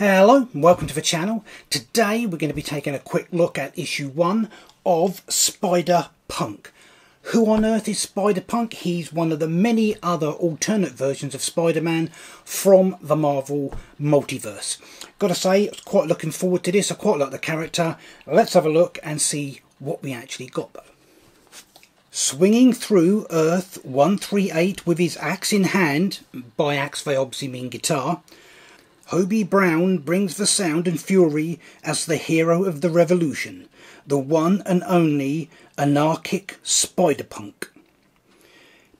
Hello and welcome to the channel. Today we're going to be taking a quick look at issue 1 of Spider-Punk. Who on earth is Spider-Punk? He's one of the many other alternate versions of Spider-Man from the Marvel multiverse. Gotta say, I was quite looking forward to this. I quite like the character. Let's have a look and see what we actually got though. Swinging through Earth 138 with his axe in hand, by axe they obviously mean guitar, Hobie Brown brings the sound and fury as the hero of the revolution, the one and only anarchic Spider-Punk.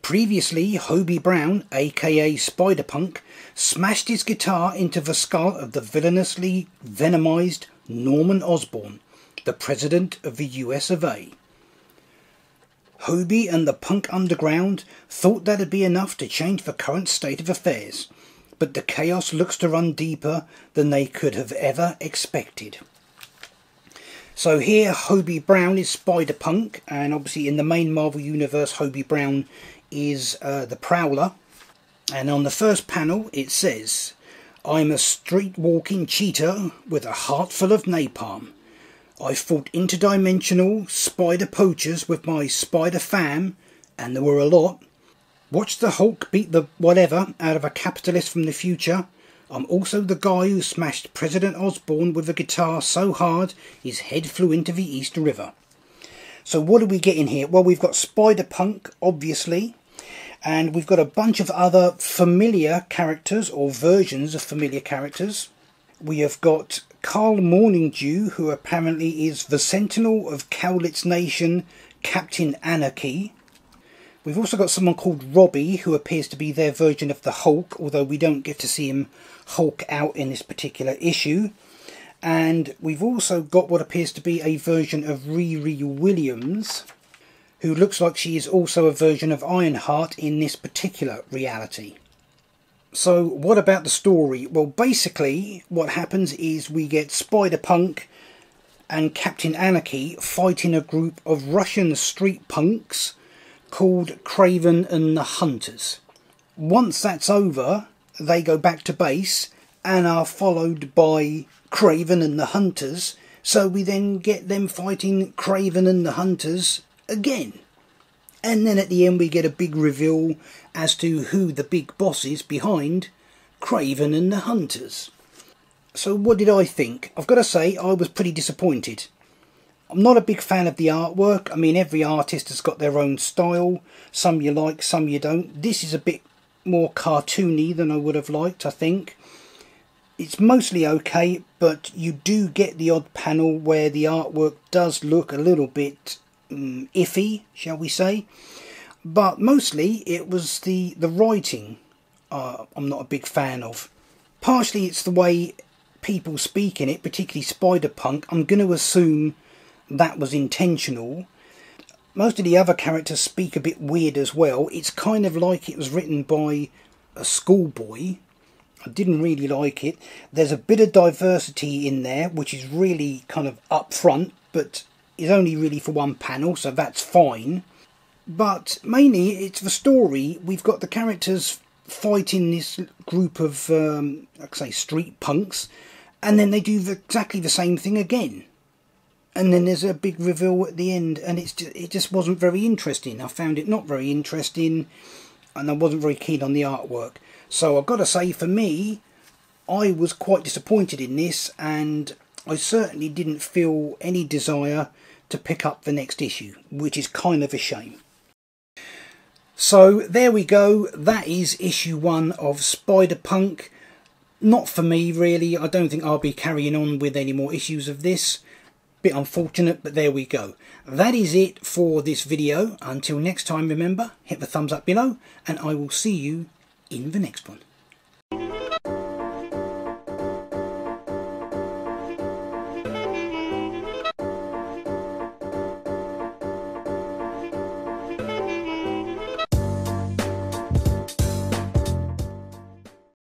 Previously, Hobie Brown, aka Spider-Punk, smashed his guitar into the skull of the villainously venomized Norman Osborn, the President of the US of A. Hobie and the Punk Underground thought that'd be enough to change the current state of affairs, but the chaos looks to run deeper than they could have ever expected. So here Hobie Brown is Spider-Punk, and obviously in the main Marvel Universe Hobie Brown is the Prowler. And on the first panel it says, "I'm a street-walking cheater with a heart full of napalm. I fought interdimensional spider poachers with my spider fam, and there were a lot. Watched the Hulk beat the whatever out of a capitalist from the future. I'm also the guy who smashed President Osborn with a guitar so hard his head flew into the East River." So what do we get in here? Well, we've got Spider-Punk, obviously, and we've got a bunch of other familiar characters, or versions of familiar characters. We have got Carl Morningdew, who apparently is the Sentinel of Cowlitz Nation, Captain Anarchy. We've also got someone called Robbie, who appears to be their version of the Hulk, although we don't get to see him Hulk out in this particular issue. And we've also got what appears to be a version of Riri Williams, who looks like she is also a version of Ironheart in this particular reality. So what about the story? Well, basically what happens is we get Spider-Punk and Captain Anarchy fighting a group of Russian street punks called Kraven and the Hunters. Once that's over, they go back to base and are followed by Kraven and the Hunters, so we then get them fighting Kraven and the Hunters again. And then at the end we get a big reveal as to who the big boss is behind Kraven and the Hunters. So what did I think? I've got to say I was pretty disappointed. I'm not a big fan of the artwork. I mean, every artist has got their own style. Some you like, some you don't. This is a bit more cartoony than I would have liked, I think. It's mostly okay, but you do get the odd panel where the artwork does look a little bit iffy, shall we say. But mostly it was the writing I'm not a big fan of. Partially it's the way people speak in it, particularly Spider-Punk. I'm going to assume that was intentional. Most of the other characters speak a bit weird as well. It's kind of like it was written by a schoolboy. I didn't really like it. There's a bit of diversity in there, which is really kind of up front, but is only really for one panel, so that's fine. But mainly it's the story. We've got the characters fighting this group of, like I say, street punks, and then they do exactly the same thing again. And then there's a big reveal at the end, and it just wasn't very interesting. I found it not very interesting, and I wasn't very keen on the artwork. So I've got to say, for me, I was quite disappointed in this, and I certainly didn't feel any desire to pick up the next issue, which is kind of a shame. So there we go. That is issue 1 of Spider-Punk. Not for me, really. I don't think I'll be carrying on with any more issues of this. Bit unfortunate, but there we go. That is it for this video. Until next time, remember, hit the thumbs up below, and I will see you in the next one.